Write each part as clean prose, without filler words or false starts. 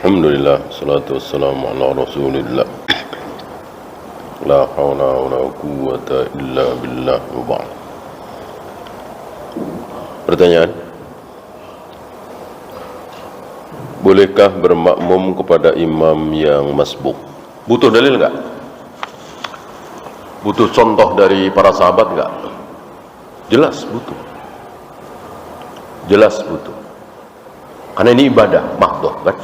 Alhamdulillah, salatu wassalamu ala rasulillah. La hawla wa la quwwata illa billah wa ba'd. Pertanyaan: bolehkah bermakmum kepada imam yang masbuk? Butuh dalil enggak? Butuh contoh dari para sahabat enggak? Jelas butuh. Jelas butuh. Karena ini ibadah mahdhah, kan?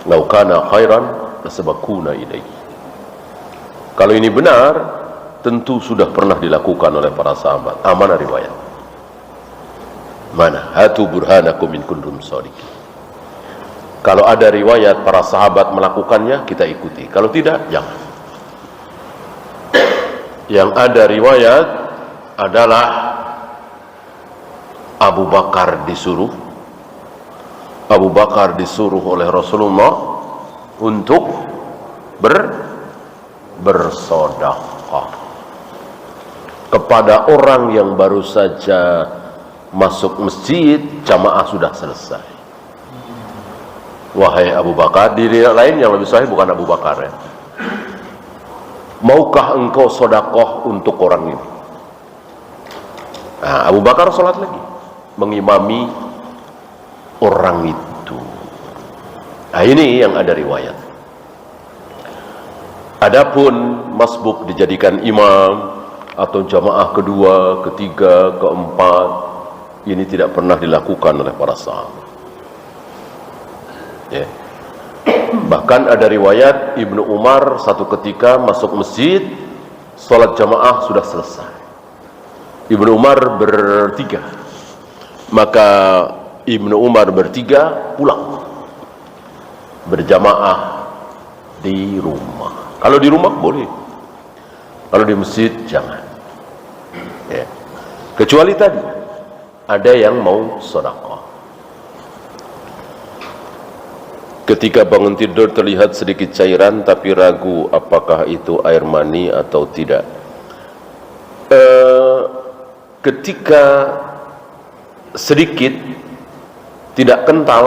Lau kana khairan lasabaquna ilaihi. Kalau ini benar, tentu sudah pernah dilakukan oleh para sahabat. Mana riwayat? Mana? Hatu burhanakum in kuntum shadiqin. Kalau ada riwayat para sahabat melakukannya, kita ikuti. Kalau tidak, jangan. Yang ada riwayat adalah Abu Bakar disuruh oleh Rasulullah untuk bersedekah kepada orang yang baru saja masuk masjid, jamaah sudah selesai. Wahai Abu Bakar, di riwayat lain yang lebih sahih bukan Abu Bakar, ya. Maukah engkau sedekah untuk orang ini? Nah, Abu Bakar sholat lagi, mengimami orang itu. Nah, ini yang ada riwayat. Adapun masbuk dijadikan imam atau jamaah kedua, ketiga, keempat, ini tidak pernah dilakukan oleh para sahabat. Ya. Bahkan ada riwayat Ibnu Umar satu ketika masuk masjid, sholat jamaah sudah selesai. Ibnu Umar bertiga, maka Ibnu Umar bertiga pulang berjamaah di rumah. Kalau di rumah boleh, kalau di masjid jangan, ya. Kecuali tadi ada yang mau sedekah. Ketika bangun tidur terlihat sedikit cairan tapi ragu apakah itu air mani atau tidak. Ketika sedikit tidak kental,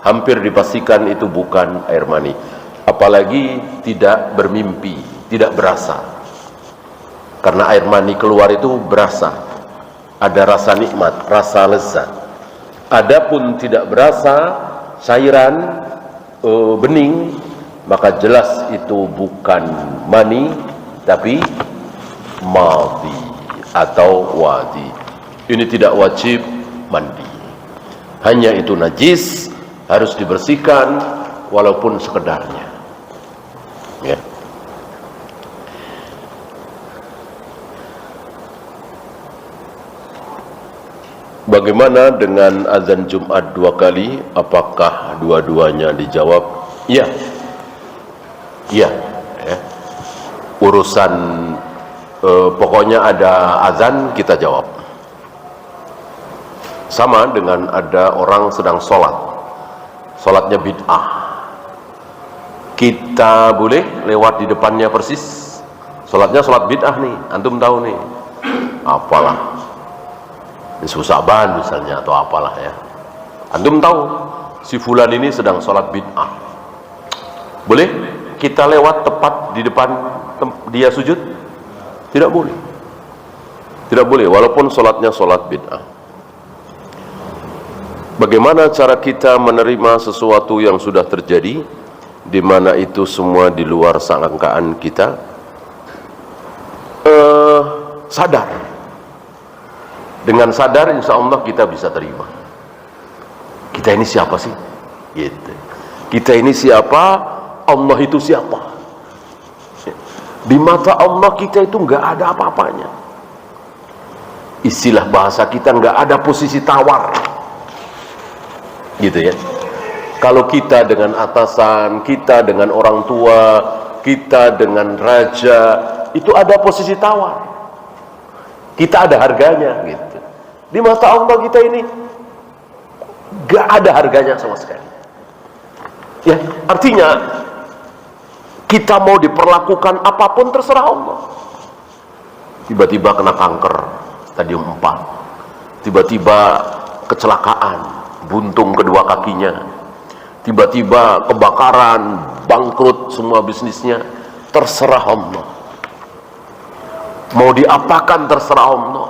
hampir dipastikan itu bukan air mani. Apalagi tidak bermimpi, tidak berasa. Karena air mani keluar itu berasa, ada rasa nikmat, rasa lezat. Adapun tidak berasa, cairan, bening, maka jelas itu bukan mani, tapi madhi atau wadi. Ini tidak wajib mandi, hanya itu najis, harus dibersihkan walaupun sekedarnya, ya. Bagaimana dengan azan Jumat 2 kali? Apakah dua-duanya dijawab? Iya, iya, ya. Urusan pokoknya ada azan kita jawab. Sama dengan ada orang sedang sholat, sholatnya bid'ah, kita boleh lewat di depannya persis. Sholatnya sholat bid'ah nih, antum tahu nih, apalah Susaban misalnya atau apalah, ya. Antum tahu si fulan ini sedang sholat bid'ah, boleh kita lewat tepat di depan dia sujud? Tidak boleh, tidak boleh, walaupun sholatnya sholat bid'ah. Bagaimana cara kita menerima sesuatu yang sudah terjadi, di mana itu semua di luar sangkaan kita? Sadar. Dengan sadar, insya Allah kita bisa terima. Kita ini siapa sih? Gitu. Kita ini siapa? Allah itu siapa? Di mata Allah kita itu nggak ada apa-apanya. Istilah bahasa kita nggak ada posisi tawar, gitu ya. Kalau kita dengan atasan, kita dengan orang tua, kita dengan raja, itu ada posisi tawar. Kita ada harganya, gitu. Di mata Allah kita ini gak ada harganya sama sekali. Ya, artinya kita mau diperlakukan apapun terserah Allah. Tiba-tiba kena kanker stadium 4, tiba-tiba kecelakaan, buntung kedua kakinya, tiba-tiba kebakaran, bangkrut semua bisnisnya, terserah Allah. Mau diapakan terserah Allah.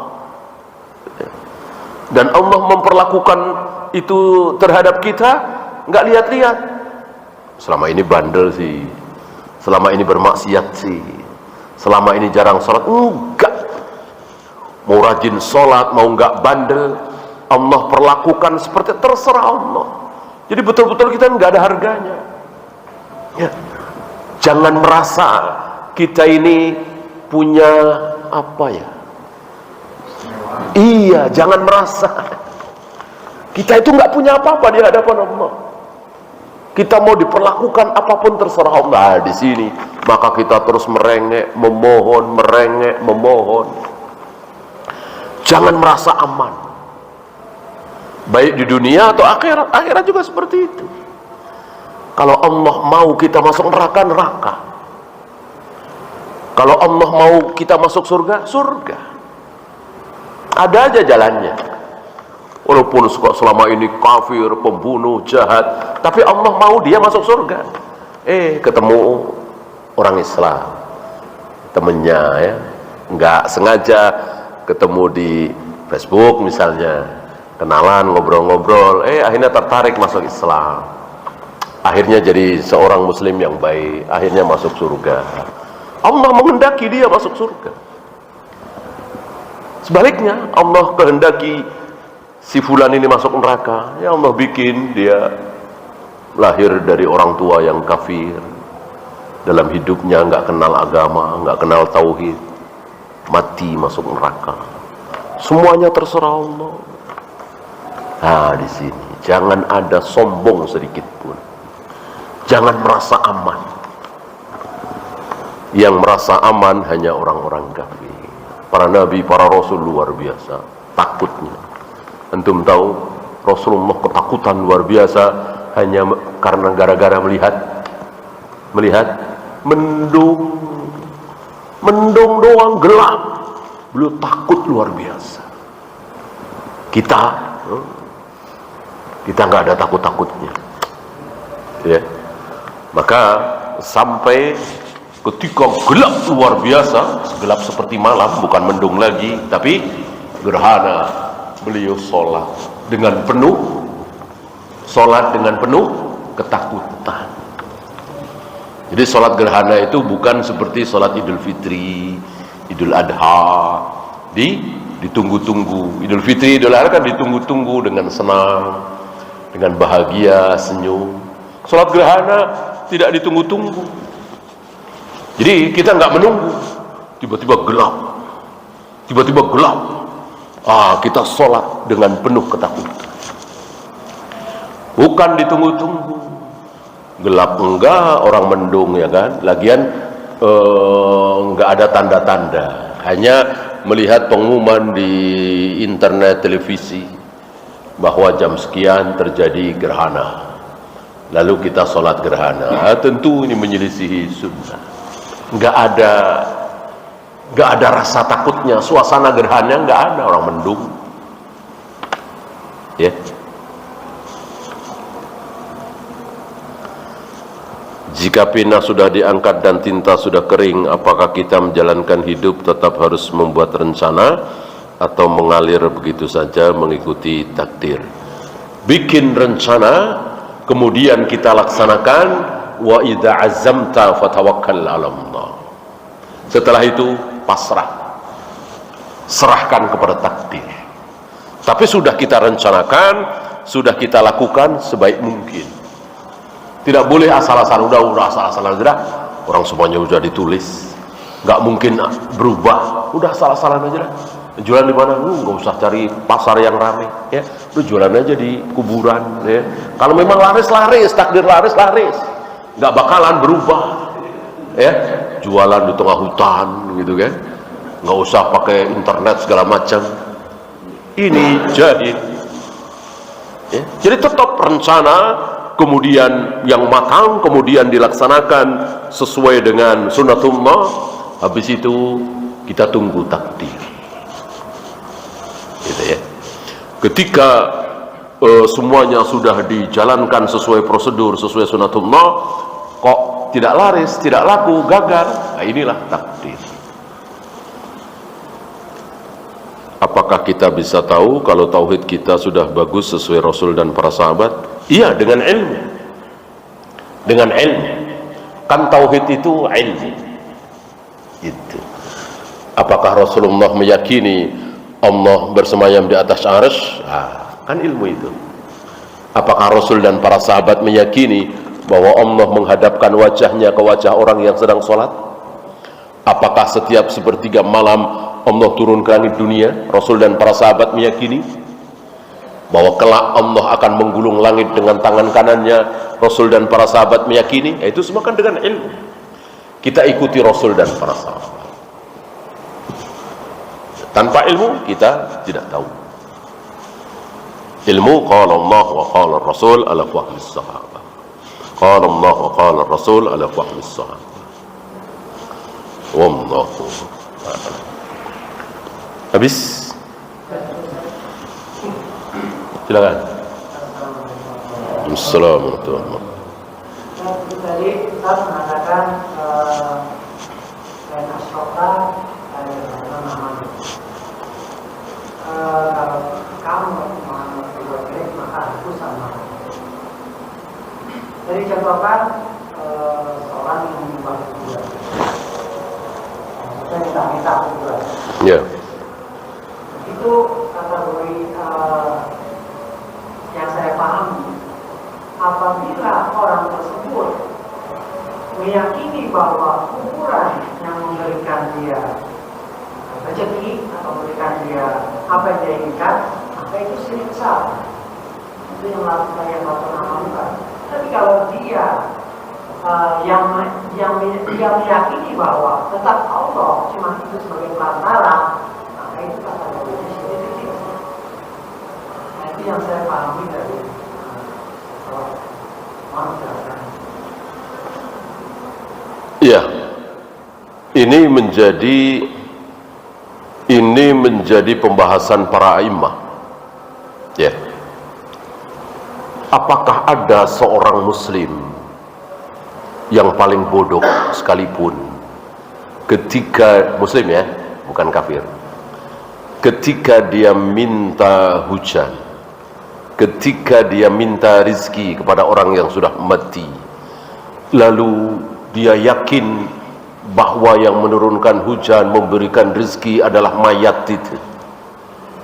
Dan Allah memperlakukan itu terhadap kita nggak lihat-lihat. Selama ini bandel sih, selama ini bermaksiat sih, selama ini jarang sholat, enggak. Mau rajin sholat, mau nggak bandel, Allah perlakukan seperti terserah Allah. Jadi betul-betul kita nggak ada harganya. Ya. Jangan merasa kita ini punya apa ya? Iya, jangan merasa kita itu nggak punya apa-apa di hadapan Allah. Kita mau diperlakukan apapun terserah Allah. Di sini maka kita terus merengek, memohon, merengek, memohon. Jangan merasa aman, baik di dunia atau akhirat. Akhirat juga seperti itu. Kalau Allah mau kita masuk neraka, neraka. Kalau Allah mau kita masuk surga, surga. Ada aja jalannya. Walaupun selama ini kafir, pembunuh, jahat, tapi Allah mau dia masuk surga. Ketemu orang Islam, temennya ya, nggak sengaja ketemu di Facebook misalnya, kenalan, ngobrol-ngobrol, akhirnya tertarik masuk Islam. Akhirnya jadi seorang muslim yang baik, akhirnya masuk surga. Allah menghendaki dia masuk surga. Sebaliknya, Allah kehendaki si fulan ini masuk neraka, ya Allah bikin dia lahir dari orang tua yang kafir, dalam hidupnya nggak kenal agama, nggak kenal tauhid, mati masuk neraka. Semuanya terserah Allah. Nah, di sini jangan ada sombong sedikit pun. Jangan merasa aman. Yang merasa aman hanya orang-orang kafir. Para nabi, para rasul luar biasa takutnya. Antum tahu Rasulullah ketakutan luar biasa hanya karena gara-gara melihat mendung doang, gelap. Beliau takut luar biasa. Kita nggak ada takut-takutnya, ya. Maka sampai ketika gelap luar biasa, gelap seperti malam, bukan mendung lagi, tapi gerhana, beliau sholat dengan penuh ketakutan. Jadi sholat gerhana itu bukan seperti sholat Idul Fitri, Idul Adha, ditunggu-tunggu. Idul Fitri, Idul Adha kan ditunggu-tunggu dengan senang, dengan bahagia, senyum. Sholat gerhana tidak ditunggu-tunggu. Jadi kita nggak menunggu, tiba-tiba gelap, kita sholat dengan penuh ketakutan. Bukan ditunggu-tunggu, gelap enggak, orang mendung ya kan. Lagian nggak ada tanda-tanda, hanya melihat pengumuman di internet, televisi bahwa jam sekian terjadi gerhana, lalu kita sholat gerhana. Tentu ini menyelisihi sunnah. Nggak ada rasa takutnya, suasana gerhana nggak ada, orang mendung, ya. Jika pina sudah diangkat dan tinta sudah kering, apakah kita menjalankan hidup tetap harus membuat rencana atau mengalir begitu saja mengikuti takdir? Bikin rencana, kemudian kita laksanakan. Wa idza azamta fatawakkal 'ala Allah. Setelah itu pasrah, serahkan kepada takdir. Tapi sudah kita rencanakan, sudah kita lakukan sebaik mungkin. Tidak boleh asal-asalan, udah asal-asalan sudah. Orang semuanya sudah ditulis, nggak mungkin berubah. Udah asal-asalan aja dah. Jualan di mana? Nggak usah cari pasar yang ramai, ya. Lu jualan aja di kuburan, ya. Kalau memang laris, takdir laris. Nggak bakalan berubah, ya. Jualan di tengah hutan gitu kan, nggak usah pakai internet segala macam. Ini jahil, ya. Jadi tetap rencana, kemudian yang matang, kemudian dilaksanakan sesuai dengan sunnatullah. Habis itu kita tunggu takdir, gitu ya. Ketika semuanya sudah dijalankan sesuai prosedur, sesuai sunatullah, kok tidak laris, tidak laku, gagal. Nah, inilah takdir. Apakah kita bisa tahu kalau tauhid kita sudah bagus sesuai Rasul dan para sahabat? Iya, dengan ilmu. Dengan ilmu. Kan tauhid itu ilmu. Itu. Apakah Rasulullah meyakini Allah bersemayam di atas arsy? Kan ilmu itu. Apakah Rasul dan para sahabat meyakini bahwa Allah menghadapkan wajahnya ke wajah orang yang sedang sholat? Apakah setiap sepertiga malam Allah turun ke langit dunia? Rasul dan para sahabat meyakini bahwa kelak Allah akan menggulung langit dengan tangan kanannya. Rasul dan para sahabat meyakini. Itu semua kan dengan ilmu. Kita ikuti Rasul dan para sahabat. Tanpa ilmu kita tidak tahu. Ilmu qala Allah wa qala Rasul ala fahmi sahabat. Qala Allah wa qala Rasul ala fahmi sahabat. Wallahu a'lam. Habis? Silakan. Assalamualaikum. Tadi Ustaz mengatakan dan asroka ada nama. Kalau kamu berbuat baik maka aku sama. Jadi contohkan seorang yang menyembah kuburan. Kita minta kuburan. Ya. Itu kategori yang saya pahami, apabila orang tersebut meyakini bahwa kuburan yang memberikan dia rezeki atau memberikan dia apa yang dia inginkan, maka itu syirik besar. Itu yang saya pernah lakukan. Tapi kalau dia yang meyakini bahwa tetap Allah cuma itu sebagai perantara, maka itu kata Nabi syirik kecil. Nah, itu yang saya pahami dari manusia. Iya. Ini menjadi pembahasan para a'immah. Ya. Apakah ada seorang muslim yang paling bodoh sekalipun ketika muslim, ya, bukan kafir, ketika dia minta hujan, ketika dia minta rizki kepada orang yang sudah mati, lalu dia yakin bahwa yang menurunkan hujan, memberikan rizki adalah mayat itu,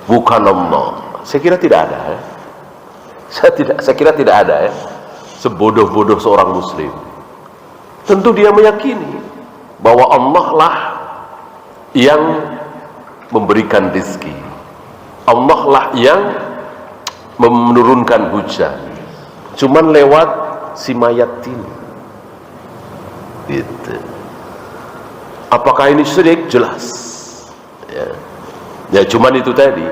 bukan Allah? Saya kira tidak ada, ya. Saya kira tidak ada, ya, sebodoh-bodoh seorang muslim. Tentu dia meyakini bahwa Allah lah yang memberikan rizki, Allah lah yang menurunkan hujan, cuman lewat si mayat ini. Gitu. Apakah ini syirik? Jelas. Ya, cuman itu tadi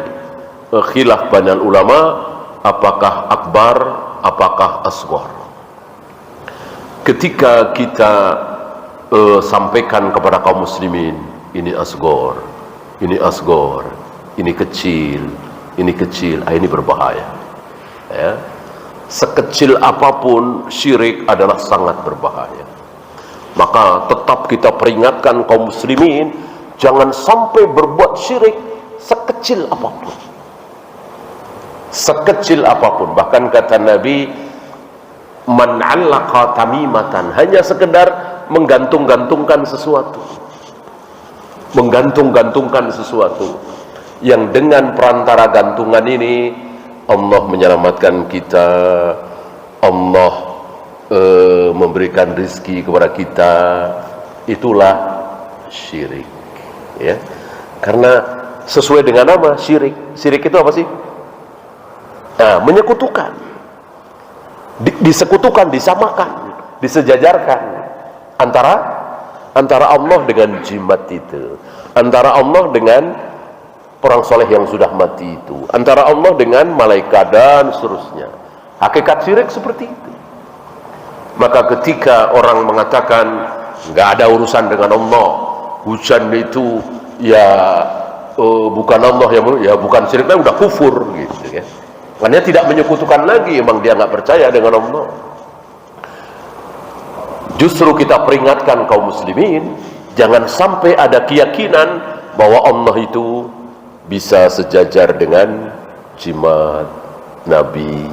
khilaf banal ulama, apakah akbar, apakah asghar. Ketika kita sampaikan kepada kaum muslimin, ini asghar, ini asghar, ini kecil, ini berbahaya. Ya. Sekecil apapun syirik adalah sangat berbahaya. Maka tetap kita peringatkan kaum muslimin, jangan sampai berbuat syirik sekecil apapun. Sekecil apapun. Bahkan kata Nabi, man 'allaqa tamimatan, hanya sekedar menggantung-gantungkan sesuatu. Menggantung-gantungkan sesuatu yang dengan perantara gantungan ini Allah menyelamatkan kita, Allah memberikan rizki kepada kita, itulah syirik, ya. Karena sesuai dengan nama syirik. Syirik itu apa sih? Nah, menyekutukan, disekutukan, disamakan, disejajarkan antara Allah dengan jimat itu, antara Allah dengan orang soleh yang sudah mati itu, antara Allah dengan malaikat dan seterusnya. Hakikat syirik seperti itu. Maka ketika orang mengatakan nggak ada urusan dengan Allah, hujan itu ya bukan Allah yang, ya bukan syirik, udah kufur gitu, ya. Makanya tidak menyekutukan lagi, memang dia nggak percaya dengan Allah. Justru kita peringatkan kaum muslimin, jangan sampai ada keyakinan bahwa Allah itu bisa sejajar dengan jimat, nabi,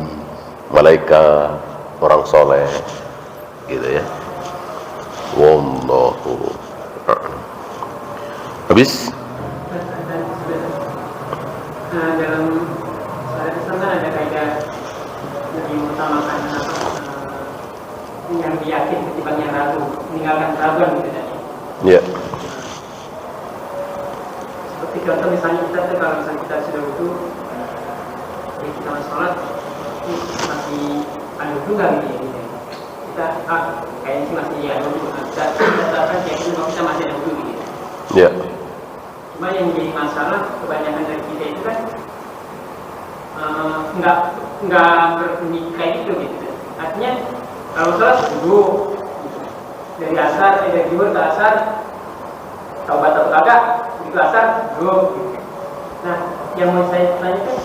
malaikat, orang soleh, gitu ya. Wallahu a'lam. Habis? Dalam syariat Islam kan ada kaidah lebih mengutamakan yang yakin ketimbang yang ragu, meninggalkan keraguan gitu tadi. Ya. Seperti contoh misalnya kalau misalnya kita sudah wudu, kita sholat, masih ada wudu nggak gitu? Kita kayaknya sih masih ada wudu. Kita terapkan yakin bahwa kita masih ada wudu gitu. Ya. Cuma yang jadi masalah kebanyakan dari kita itu kan nggak berbunyi kayak gitu. Artinya kalau sholat wudu dari asar, dari zuhur ke asar, taubat atau kagak, itu asar wudu. Gitu. Nah, yang mau saya tanyakan,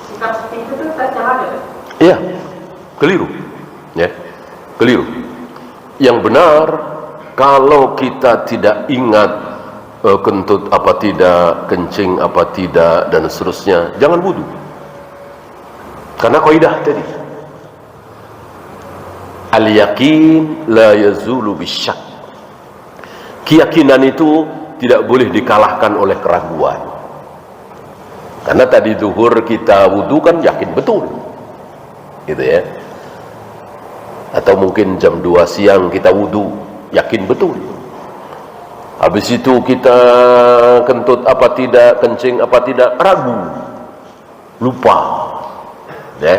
sikap seperti itu tuh yang ada kan? Iya, keliru. Ya, keliru. Yang benar, kalau kita tidak ingat kentut apa tidak, kencing apa tidak, dan seterusnya, jangan wudu. Karena kaidah tadi, al-yakin la yazulu bisyak. Keyakinan itu tidak boleh dikalahkan oleh keraguan. Karena tadi zuhur kita wudu kan yakin betul, gitu ya. Atau mungkin jam 2 siang kita wudu, yakin betul. Habis itu kita kentut apa tidak, kencing apa tidak, ragu, lupa. Ya,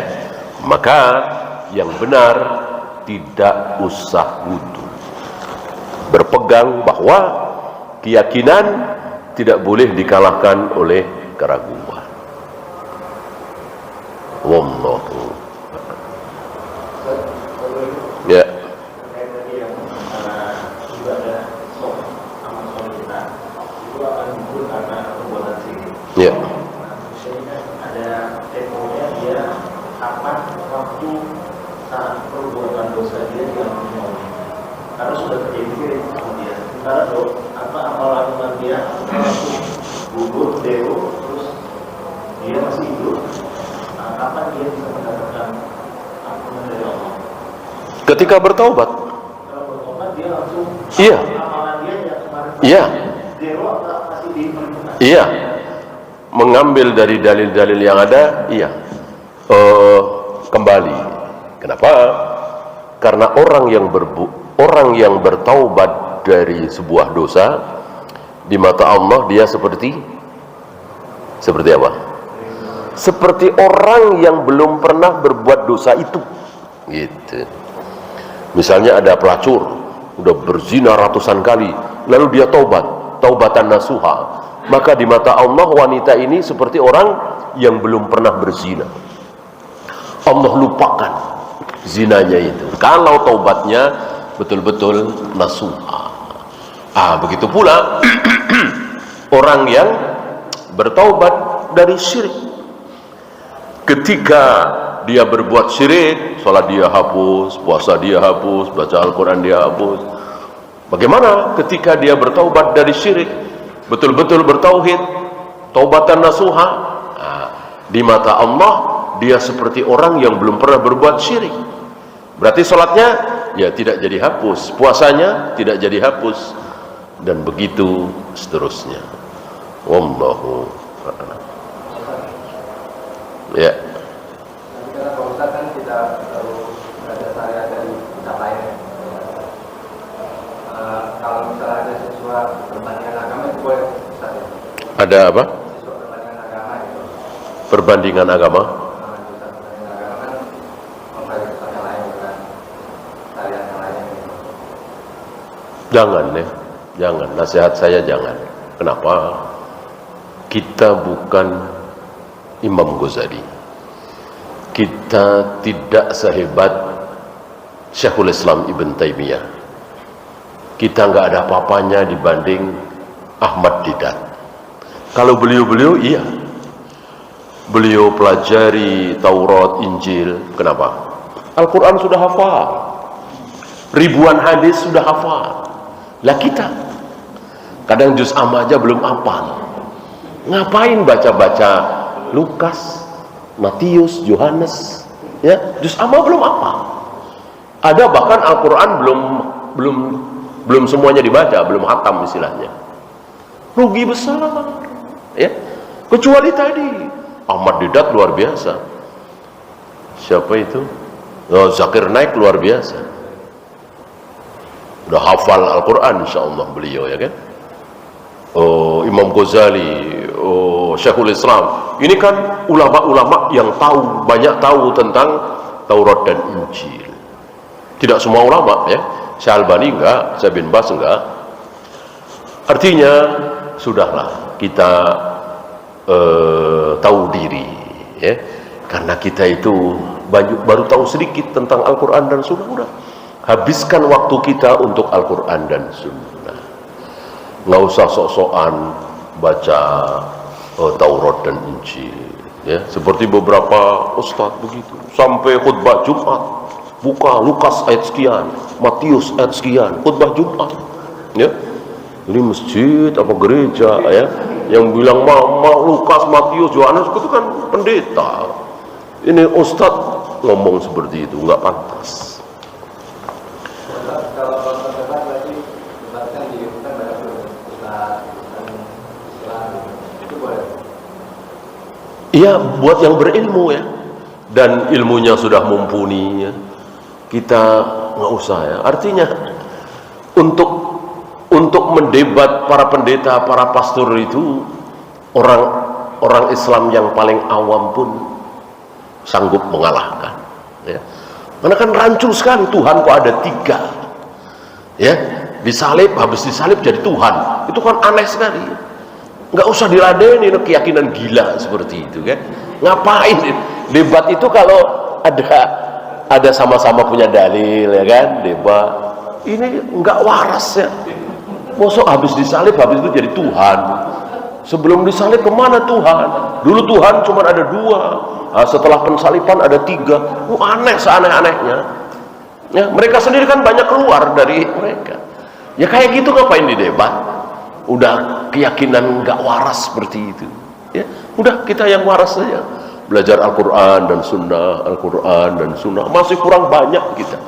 maka yang benar tidak usah wudu. Berpegang bahwa keyakinan tidak boleh dikalahkan oleh keraguan. Wallahu. Ya. Ya. Ada temponya dia kapan waktu saat perbuatan dosa dia diampuni, karena sudah terjadi sama dia. Sementara apa amal lakukan dia waktu gugur dewa terus dia masih hidup, kapan dia bisa mendapatkan ampunan dari Allah? Ketika bertaubat. Kalau bertobat dia langsung Iya. amalan dia yang kemarin Iya. dewa masih diperlukan. Iya. Mengambil dari dalil-dalil yang ada, iya. Kembali. Kenapa? Karena orang yang bertaubat dari sebuah dosa di mata Allah, dia seperti apa? Seperti orang yang belum pernah berbuat dosa itu. Gitu. Misalnya ada pelacur, udah berzina ratusan kali, lalu dia taubatan nasuha. Maka di mata Allah wanita ini seperti orang yang belum pernah berzina. Allah lupakan zinanya itu kalau taubatnya betul-betul nasuha. Begitu pula orang yang bertaubat dari syirik. Ketika dia berbuat syirik, salat dia hapus, puasa dia hapus, baca Al-Quran dia hapus. Bagaimana ketika dia bertaubat dari syirik, betul-betul bertauhid, taubatan nasuha? Di mata Allah dia seperti orang yang belum pernah berbuat syirik. Berarti salatnya ya tidak jadi hapus, puasanya tidak jadi hapus, dan begitu seterusnya. Wallahu a'lam. Ya. Nanti karena Pak Ustaz kan kita selalu belajar syariat dari kitab lain. Kalau misalnya ada siswa perbandingan agama itu boleh Ustaz ya? Ada apa? Siswa perbandingan agama itu. Perbandingan agama? Perbandingan agama kan mempelajari kitab yang lain bukan syariat yang lain. Jangan ya, jangan. Nasihat saya jangan. Kenapa? Kita bukan Imam Ghazali. Kita tidak sehebat Syekhul Islam Ibn Taimiyah. Kita nggak ada apa-apanya dibanding Ahmad Didat. Kalau beliau-beliau iya. beliau pelajari Taurat, Injil. Kenapa? Al-Quran sudah hafal, ribuan hadis sudah hafal. Lah kita kadang juz amma aja belum hafal. Ngapain baca-baca Lukas, Matius, Yohanes, ya, juz amma belum hafal. Ada bahkan Al-Quran belum semuanya dibaca, belum khatam istilahnya. Rugi besar, ya. Kecuali tadi Ahmad Didat luar biasa. Siapa itu? Oh, Zakir Naik luar biasa. Udah hafal Al-Quran insyaAllah beliau, ya kan. Oh, Imam Ghazali, oh, Syekhul Islam. Ini kan ulama-ulama yang tahu, banyak tahu tentang Taurat dan Injil. Tidak semua ulama, ya. Syekh Albani enggak, Syekh bin Bas enggak. Artinya sudahlah kita tahu diri, ya. Karena kita itu baru tahu sedikit tentang Al-Quran dan Sunnah. Udah habiskan waktu kita untuk Al-Quran dan Sunnah. Nggak usah sok-sokan baca Taurat dan Injil, ya. Seperti beberapa ustadz begitu, sampai khutbah Jumat buka Lukas ayat sekian, Matius ayat sekian, khutbah Jumat, ya. Ini masjid apa gereja, ya, yang bilang mama Lukas, Matius, Yohanes itu kan pendeta. Ini ustadz ngomong seperti itu, nggak pantas. Kalau debat berarti debatkan di kan banyak itu boleh. Iya, buat yang berilmu, ya, dan ilmunya sudah mumpuni, ya. Kita nggak usah, ya. Artinya untuk mendebat para pendeta, para pastor itu, orang Islam yang paling awam pun sanggup mengalahkan, ya. Karena kan rancul sekali, Tuhan kok ada 3, ya, disalib, habis disalib jadi Tuhan. Itu kan aneh sekali, ya. Nggak usah diladeni keyakinan gila seperti itu, kan. Ngapain debat itu kalau ada sama-sama punya dalil, ya kan, debat. Ini nggak waras, ya. Mosok habis disalib, habis itu jadi Tuhan. Sebelum disalib kemana Tuhan? Dulu Tuhan cuma ada 2. Nah, setelah pensaliban ada 3. Aneh seaneh-anehnya, ya. Mereka sendiri kan banyak keluar dari mereka. Ya kayak gitu, ngapain di debat? Udah keyakinan nggak waras seperti itu, ya. Udah kita yang waras saja, belajar Al-Quran dan Sunnah, Al-Quran dan Sunnah. Masih kurang banyak kita.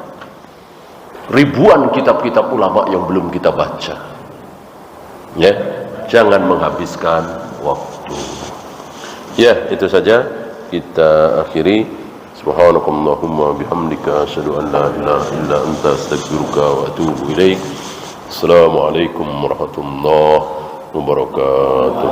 Ribuan kitab-kitab ulama yang belum kita baca, ya. Jangan menghabiskan waktu. Ya, itu saja kita akhiri. Subhanakallahumma bihamdika asyhadu an la ilaha illa anta astaghfiruka wa atubu ilaik. Assalamualaikum warahmatullahi wabarakatuh.